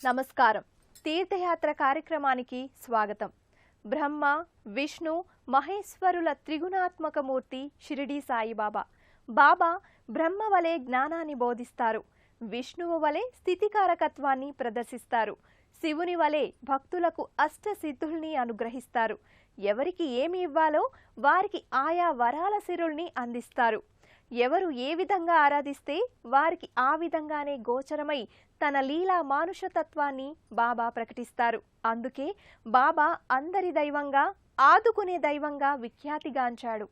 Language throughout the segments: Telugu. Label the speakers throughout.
Speaker 1: నమస్కారం. తీర్థయాత్ర కార్యక్రమానికి స్వాగతం. బ్రహ్మ, విష్ణు, మహేశ్వరుల త్రిగుణాత్మక మూర్తి షిరిడీ సాయిబాబా. బాబా బ్రహ్మ వలె జ్ఞానాన్ని బోధిస్తారు, విష్ణువు వలె స్థితికారకత్వాన్ని ప్రదర్శిస్తారు, శివుని వలె భక్తులకు అష్టసిద్ధుల్ని అనుగ్రహిస్తారు. ఎవరికి ఏమి ఇవ్వాలో వారికి ఆయా వరాల సిరుల్ని అందిస్తారు. ఎవరు ఏ విధంగా ఆరాధిస్తే వారికి ఆ విధంగానే గోచరమై తన లీలా మానుషతత్వాన్ని బాబా ప్రకటిస్తారు. అందుకే బాబా అందరి దైవంగా, ఆదుకునే దైవంగా విఖ్యాతిగాంచాడు.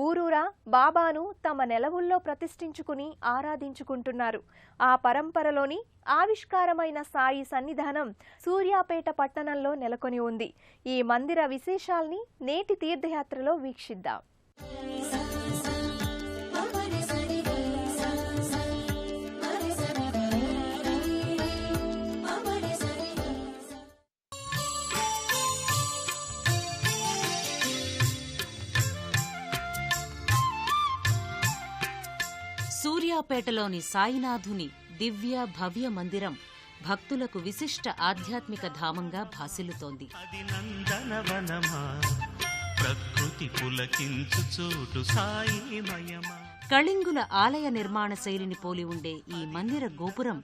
Speaker 1: ఊరూరా బాబాను తమ నెలవుల్లో ప్రతిష్ఠించుకుని ఆరాధించుకుంటున్నారు. ఆ పరంపరలోని ఆవిష్కారమైన సాయి సన్నిధానం సూర్యాపేట పట్టణంలో నెలకొని ఉంది. ఈ మందిర విశేషాల్ని నేటి తీర్థయాత్రలో వీక్షిద్దాం.
Speaker 2: సూర్యాపేటలోని సాయినాథుని దివ్య భవ్య మందిరం భక్తులకు విశిష్ట ఆధ్యాత్మిక ధామంగా భాసిల్లుతోంది. కళింగుల ఆలయ నిర్మాణ శైలిని పోలి ఉండే ఈ మందిర గోపురం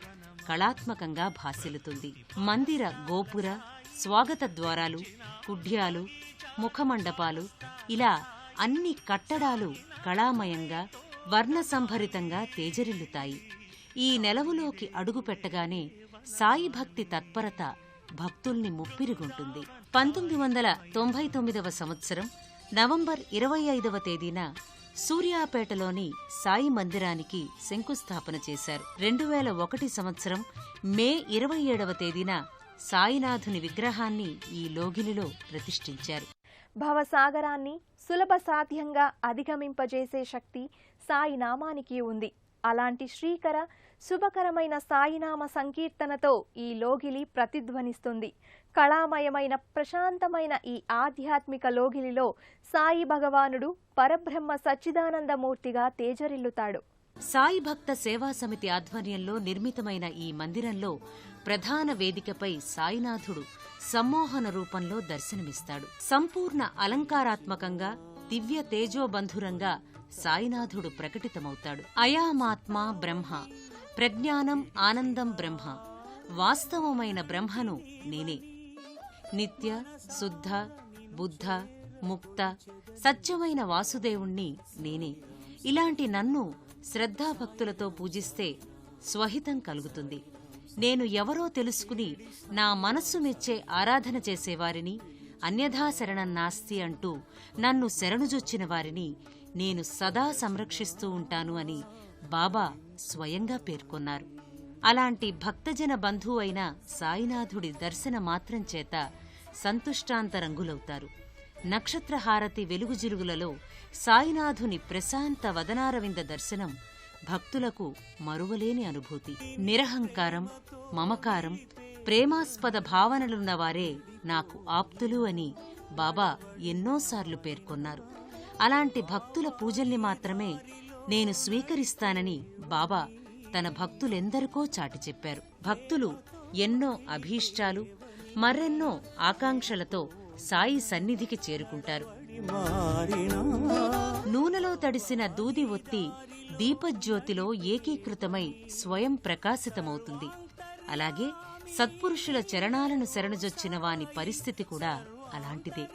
Speaker 2: కళాత్మకంగా భాసిల్లుతుంది. మందిర గోపుర, స్వాగత ద్వారాలు, కుడ్యాలు, ముఖమండపాలు ఇలా అన్ని కట్టడాలు కళామయంగా, వర్ణసంభరితంగా తేజరిల్లుతాయి. ఈ నెలవులోకి అడుగుపెట్టగానే సాయి భక్తి తత్పరత భక్తుల్ని ముప్పిరిగుంటుంది. 1999వ సంవత్సరం నవంబర్ 25వ తేదీన సూర్యాపేటలోని సాయి మందిరానికి శంకుస్థాపన చేశారు. 2001 సంవత్సరం మే 27వ తేదీన సాయినాథుని విగ్రహాన్ని ఈ లోగిలిలో ప్రతిష్ఠించారు.
Speaker 1: భవసాగరాన్ని సులభ సాధ్యంగా అధిగమింపజేసే శక్తి సాయినామానికి ఉంది. అలాంటి శ్రీకర శుభకరమైన సాయినామ సంకీర్తనతో ఈ లోగిలి ప్రతిధ్వనిస్తుంది. కళామయమైన ప్రశాంతమైన ఈ ఆధ్యాత్మిక లోగిలిలో సాయి భగవానుడు పరబ్రహ్మ సచ్చిదానందమూర్తిగా తేజరిల్లుతాడు.
Speaker 2: సాయి భక్త సేవా సమితి ఆధ్వర్యంలో నిర్మితమైన ఈ మందిరంలో ప్రధాన వేదికపై సాయినాథుడు సమ్మోహన రూపంలో దర్శనమిస్తాడు. సంపూర్ణ అలంకారాత్మకంగా దివ్య తేజోబంధురంగా సాయినాథుడు ప్రకటితమవుతాడు. అయామాత్మ బ్రహ్మ, ప్రజ్ఞానం ఆనందం బ్రహ్మ, వాస్తవమైన బ్రహ్మను నేనే, నిత్య శుద్ధ బుద్ధ ముక్త సత్యమైన వాసుదేవుణ్ణి నేనే. ఇలాంటి నన్ను శ్రద్ధాభక్తులతో పూజిస్తే స్వహితం కలుగుతుంది. నేను ఎవరో తెలుసుకుని నా మనస్సు మెచ్చే ఆరాధన చేసేవారిని, అన్యథా శరణం నాస్తి అంటూ నన్ను శరణుజొచ్చిన వారిని నేను సదా సంరక్షిస్తూ ఉంటాను అని బాబా స్వయంగా పేర్కొన్నారు. అలాంటి భక్తజన బంధువు అయిన సాయినాథుడి దర్శన మాత్రం చేత సంతుష్టాంతరంగులవుతారు. నక్షత్రహారతి వెలుగుజిలుగులలో సాయినాథుని ప్రశాంత వదనారవింద దర్శనం భక్తులకు మరువలేని అనుభూతి. నిరహంకారం, మమకారం, ప్రేమాస్పద భావనలున్నవారే నాకు ఆప్తులు అని బాబా ఎన్నోసార్లు పేర్కొన్నారు. అలాంటి భక్తుల పూజల్ని మాత్రమే నేను స్వీకరిస్తానని బాబా తన భక్తులెందరికో చాటి చెప్పారు. భక్తులు ఎన్నో అభీష్టాలు, మరెన్నో ఆకాంక్షలతో సాయి సన్నిధికి చేరుకుంటారు. నూనెలో తడిసిన దూది ఒత్తి దీపజ్యోతిలో ఏకీకృతమై స్వయం ప్రకాశితమవుతుంది. అలాగే సత్పురుషుల చరణాలను శరణుజొచ్చిన వాని పరిస్థితి కూడా అలాంటిదే.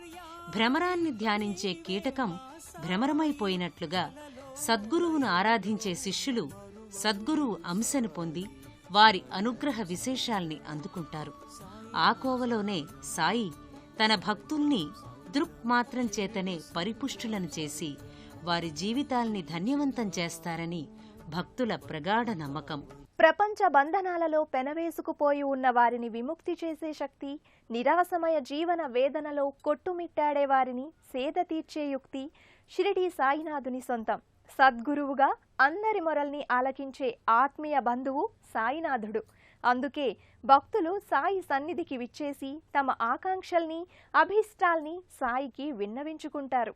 Speaker 2: భ్రమరాన్ని ధ్యానించే కీటకం భ్రమరమైపోయినట్లుగా సద్గురువును ఆరాధించే శిష్యులు సద్గురువు అంశను పొంది వారి అనుగ్రహ విశేషాల్ని అందుకుంటారు. ఆ కోవలోనే సాయి తన భక్తుల్ని దృక్మాత్రం చేతనే పరిపుష్టులను చేసి వారి జీవితాల్ని ధన్యవంతం చేస్తారని భక్తుల ప్రగాఢ నమ్మకం.
Speaker 1: ప్రపంచ బంధనాలలో పెనవేసుకుపోయి ఉన్న వారిని విముక్తి చేసే శక్తి, నిరాశమయ జీవన వేదనలో కొట్టుమిట్టాడే వారిని సేద తీర్చే యుక్తి షిరిడీ సాయినాథుని సొంతం. సద్గురువుగా అందరి మొరల్ని ఆలకించే ఆత్మీయ బంధువు సాయినాథుడు. అందుకే భక్తులు సాయి సన్నిధికి విచ్చేసి తమ ఆకాంక్షల్ని, అభీష్టాల్ని సాయికి విన్నవించుకుంటారు.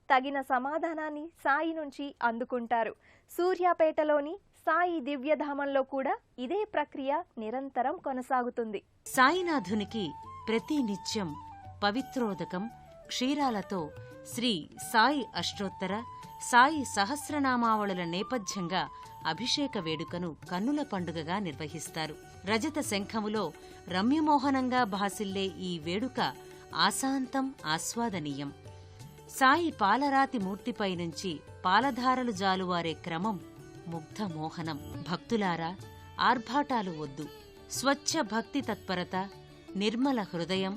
Speaker 1: తగిన సమాధానాన్ని సాయి నుంచి అందుకుంటారు. సూర్యాపేటలోని సాయి దివ్యధామంలో కూడా ఇదే ప్రక్రియ నిరంతరం కొనసాగుతుంది.
Speaker 2: సాయినాథునికి ప్రతి నిత్యం పవిత్రోదకం క్షీరాలతో శ్రీ సాయి అష్టోత్తర సాయి సహస్రనామావళుల నేపథ్యంగా అభిషేక వేడుకను కన్నుల పండుగగా నిర్వహిస్తారు. రజత శంఖములో రమ్యమోహనంగా భాసిల్లే ఈ వేడుక ఆశాంతం ఆస్వాదనీయం. సాయి పాలరాతి మూర్తిపై నుంచి పాలధారలు జాలువారే క్రమం ముగ్ధమోహనం. భక్తులారా, ఆర్భాటాలు వద్దు. స్వచ్ఛ భక్తి తత్పరత, నిర్మల హృదయం,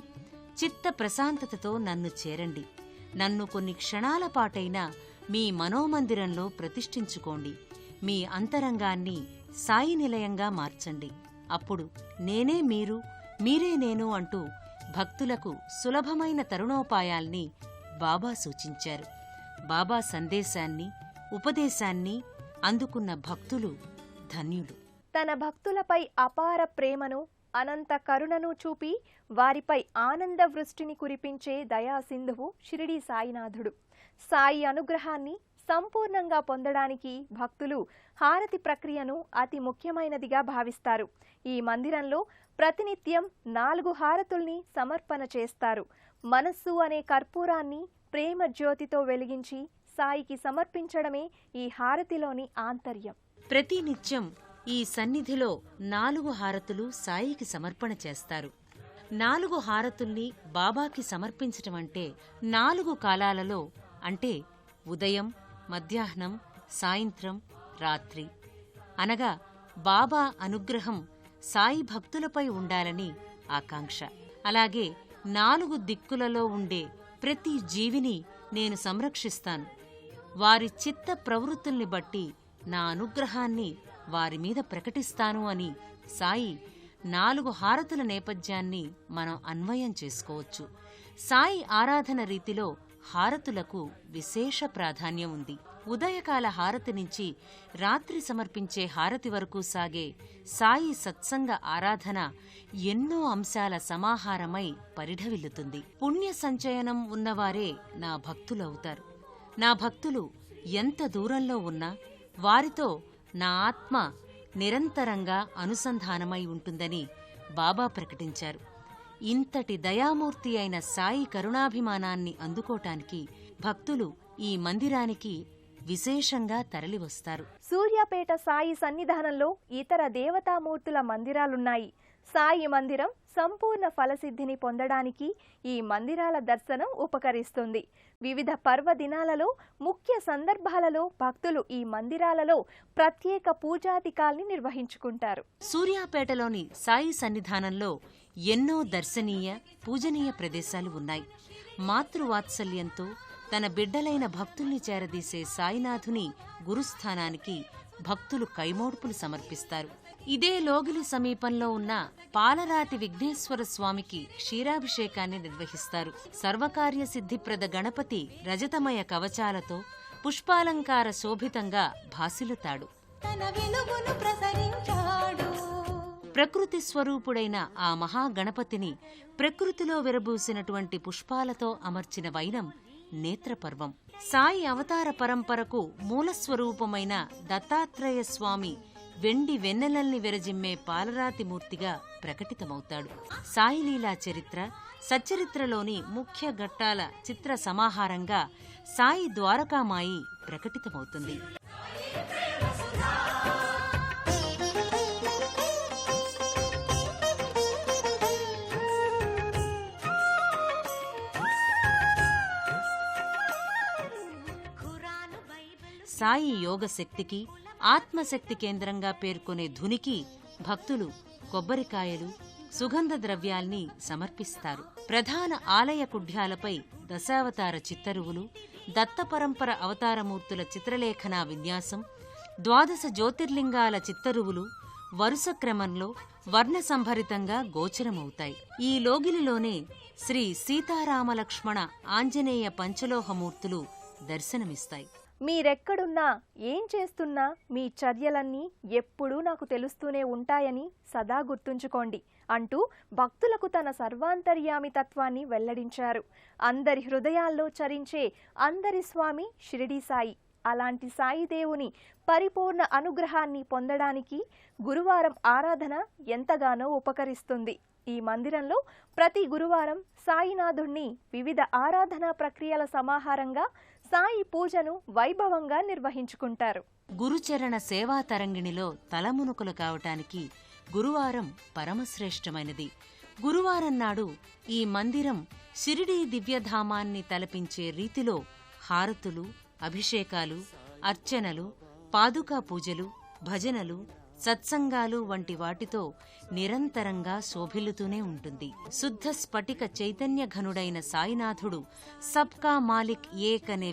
Speaker 2: చిత్త ప్రశాంతతతో నన్ను చేరండి. నన్ను కొన్ని క్షణాల పాటైనా మీ మనోమందిరంలో ప్రతిష్ఠించుకోండి. మీ అంతరంగాన్ని సాయి నిలయంగా మార్చండి. అప్పుడు నేనే మీరు, మీరే నేను అంటూ భక్తులకు సులభమైన తరుణోపాయాల్ని బాబా సూచించారు. బాబా సందేశాన్ని, ఉపదేశాన్ని అందుకున్న భక్తులు ధన్యులు.
Speaker 1: తన భక్తులపై అపార ప్రేమను, అనంత కరుణను చూపి వారిపై ఆనంద వృష్టిని కురిపించే దయాసింధువు షిరిడీ సాయినాథుడు. సాయి అనుగ్రహాన్ని సంపూర్ణంగా పొందడానికి భక్తులు హారతి ప్రక్రియను అతి ముఖ్యమైనదిగా భావిస్తారు. ఈ మందిరంలో ప్రతినిత్యం 4 హారతుల్ని సమర్పణ చేస్తారు. మనస్సు అనే కర్పూరాన్ని ప్రేమ జ్యోతితో వెలిగించి సాయికి సమర్పించడమే ఈ హారతిలోని ఆంతర్యం.
Speaker 2: ప్రతినిత్యం ఈ సన్నిధిలో 4 హారతులు సాయికి సమర్పణ చేస్తారు. 4 హారతుల్ని బాబాకి సమర్పించటమంటే 4 కాలాలలో, అంటే ఉదయం, మధ్యాహ్నం, సాయంత్రం, రాత్రి, అనగా బాబా అనుగ్రహం సాయి భక్తులపై ఉండాలని ఆకాంక్ష. అలాగే 4 దిక్కులలో ఉండే ప్రతి జీవిని నేను సంరక్షిస్తాను. వారి చిత్త ప్రవృత్తుల్ని బట్టి నా అనుగ్రహాన్ని వారిమీద ప్రకటిస్తాను అని సాయి 4 హారతుల నేపథ్యాన్ని మనం అన్వయం చేసుకోవచ్చు. సాయి ఆరాధన రీతిలో హారతులకు విశేష ప్రాధాన్యం ఉంది. ఉదయకాల హారతి నుంచి రాత్రి సమర్పించే హారతి వరకు సాగే సాయి సత్సంగ ఆరాధన ఎన్నో అంశాల సమాహారమై పరిఢవిల్లుతుంది. పుణ్య సంచయనం ఉన్నవారే నా భక్తులవుతారు. నా భక్తులు ఎంత దూరంలో ఉన్నా వారితో నా ఆత్మ నిరంతరంగా అనుసంధానమై ఉంటుందని బాబా ప్రకటించారు. ఇంతటి దయామూర్తి అయిన సాయి కరుణాభిమానాన్ని అందుకోటానికి భక్తులు ఈ మందిరానికి విశేషంగా తరలివస్తారు.
Speaker 1: సూర్యాపేట సాయి సన్నిధానంలో ఇతర దేవతామూర్తుల మందిరాలున్నాయి. సాయి మందిరం సంపూర్ణ ఫలసిద్ధిని పొందడానికి ఈ మందిరాల దర్శనం ఉపకరిస్తుంది. వివిధ పర్వదినాలలో, ముఖ్య సందర్భాలలో భక్తులు ఈ మందిరాలలో ప్రత్యేక పూజాధికాల్ని నిర్వహించుకుంటారు.
Speaker 2: సూర్యాపేటలోని సాయి సన్నిధానంలో ఎన్నో దర్శనీయ, పూజనీయ ప్రదేశాలు ఉన్నాయి. మాతృవాత్సల్యంతో తన బిడ్డలైన భక్తుల్ని చేరదీసే సాయినాథుని గురుస్థానానికి భక్తులు కైమోడ్పులు సమర్పిస్తారు. ఇదే లోగిలి సమీపంలో ఉన్న పాలరాతి విఘ్నేశ్వర స్వామికి క్షీరాభిషేకాన్ని నిర్వహిస్తారు. సర్వకార్య సిద్ధిప్రద గణపతి రజతమయ కవచాలతో పుష్పాలంకార శోభితంగా భాసిల్లుతాడు. ప్రకృతి స్వరూపుడైన ఆ మహాగణపతిని ప్రకృతిలో విరబూసినటువంటి పుష్పాలతో అమర్చిన వైనం నేత్రపర్వం. సాయి అవతార పరంపరకు మూలస్వరూపమైన దత్తాత్రేయ స్వామి వెండి వెన్నెలల్ని విరజిమ్మే పాలరాతి మూర్తిగా ప్రకటితమవుతాడు. సాయిలీలా చరిత్ర, సచ్చరిత్రలోని ముఖ్య ఘట్టాల చిత్ర సమాహారంగా సాయి ద్వారకామాయి ప్రకటితమవుతుంది. సాయి యోగ శక్తికి, ఆత్మశక్తి కేంద్రంగా పేర్కొనే ధునికి భక్తులు కొబ్బరికాయలు, సుగంధ ద్రవ్యాల్ని సమర్పిస్తారు. ప్రధాన ఆలయ కుడ్యాలపై దశావతార చిత్తరువులు, దత్తపరంపర అవతారమూర్తుల చిత్రలేఖనా విన్యాసం, 12 జ్యోతిర్లింగాల చిత్తరువులు వరుస క్రమంలో వర్ణసంభరితంగా గోచరమవుతాయి. ఈ లోగిలిలోనే శ్రీ సీతారామలక్ష్మణ ఆంజనేయ పంచలోహమూర్తులు దర్శనమిస్తాయి.
Speaker 1: మీరెక్కడున్నా, ఏం చేస్తున్నా మీ చర్యలన్నీ ఎప్పుడూ నాకు తెలుస్తూనే ఉంటాయని సదా గుర్తుంచుకోండి అంటూ భక్తులకు తన సర్వాంతర్యామి తత్వాన్ని వెల్లడించారు. అందరి హృదయాల్లో చరించే అందరి స్వామి షిరిడీ సాయి. అలాంటి సాయిదేవుని పరిపూర్ణ అనుగ్రహాన్ని పొందడానికి గురువారం ఆరాధన ఎంతగానో ఉపకరిస్తుంది. ఈ మందిరంలో ప్రతి గురువారం సాయినాథుణ్ణి వివిధ ఆరాధనా ప్రక్రియల సమాహారంగా సాయి పూజను వైభవంగా నిర్వహించుకుంటారు.
Speaker 2: గురుచరణ సేవా తరంగిణిలో తలమునుకులు కావటానికి గురువారం పరమశ్రేష్టమైనది. గురువారం నాడు ఈ మందిరం షిరిడీ దివ్యధామాన్ని తలపించే రీతిలో హారతులు, అభిషేకాలు, అర్చనలు, పాదుకా పూజలు, భజనలు, సత్సంగాలు వంటి వాటితో నిరంతరంగా శోభిల్లుతూనే ఉంటుంది. శుద్ధ స్ఫటిక చైతన్యఘనుడైన సాయినాథుడు సబ్కా మాలిక్ ఏక్ అనే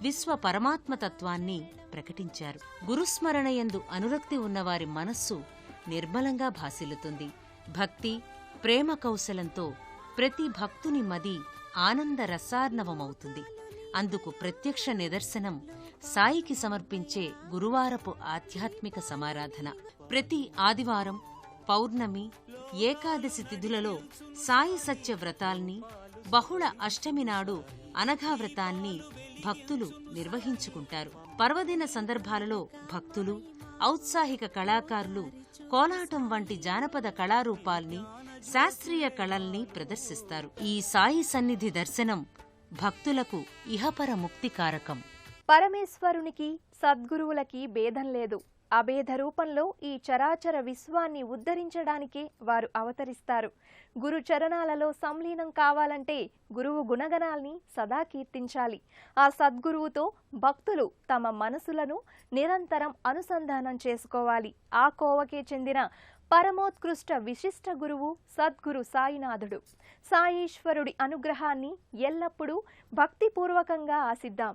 Speaker 2: విశ్వ పరమాత్మతత్వాన్ని ప్రకటించారు. గురుస్మరణయందు అనురక్తి ఉన్నవారి మనస్సు నిర్మలంగా భాసిల్లుతుంది. భక్తి, ప్రేమ కౌశలంతో ప్రతి భక్తుని మది ఆనంద రసార్ణవమవుతుంది. అందుకు ప్రత్యక్ష నిదర్శనం సాయికి సమర్పించే గురువారపు ఆధ్యాత్మిక సమారాధన. ప్రతి ఆదివారం, పౌర్ణమి, ఏకాదశి తిథులలో సాయి సత్య వ్రతాల్ని, బహుళ అష్టమి నాడు అనఘావ్రతాన్ని భక్తులు నిర్వహించుకుంటారు. పర్వదిన సందర్భాలలో భక్తులు, ఔత్సాహిక కళాకారులు కోలాటం వంటి జానపద కళారూపాల్ని, శాస్త్రీయ కళల్ని ప్రదర్శిస్తారు. ఈ సాయి సన్నిధి దర్శనం భక్తులకు ఇహపర ముక్తికారకం.
Speaker 1: పరమేశ్వరునికి, సద్గురువులకి భేదం లేదు. అభేద రూపంలో ఈ చరాచర విశ్వాన్ని ఉద్ధరించడానికే వారు అవతరిస్తారు. గురు చరణాలలో సంలీనం కావాలంటే గురువు గుణగణాల్ని సదా కీర్తించాలి. ఆ సద్గురువుతో భక్తులు తమ మనసులను నిరంతరం అనుసంధానం చేసుకోవాలి. ఆ కోవకే చెందిన పరమోత్కృష్ట విశిష్ట గురువు సద్గురు సాయినాథుడు. సాయీశ్వరుడి అనుగ్రహాన్ని ఎల్లప్పుడూ భక్తిపూర్వకంగా ఆశిద్దాం.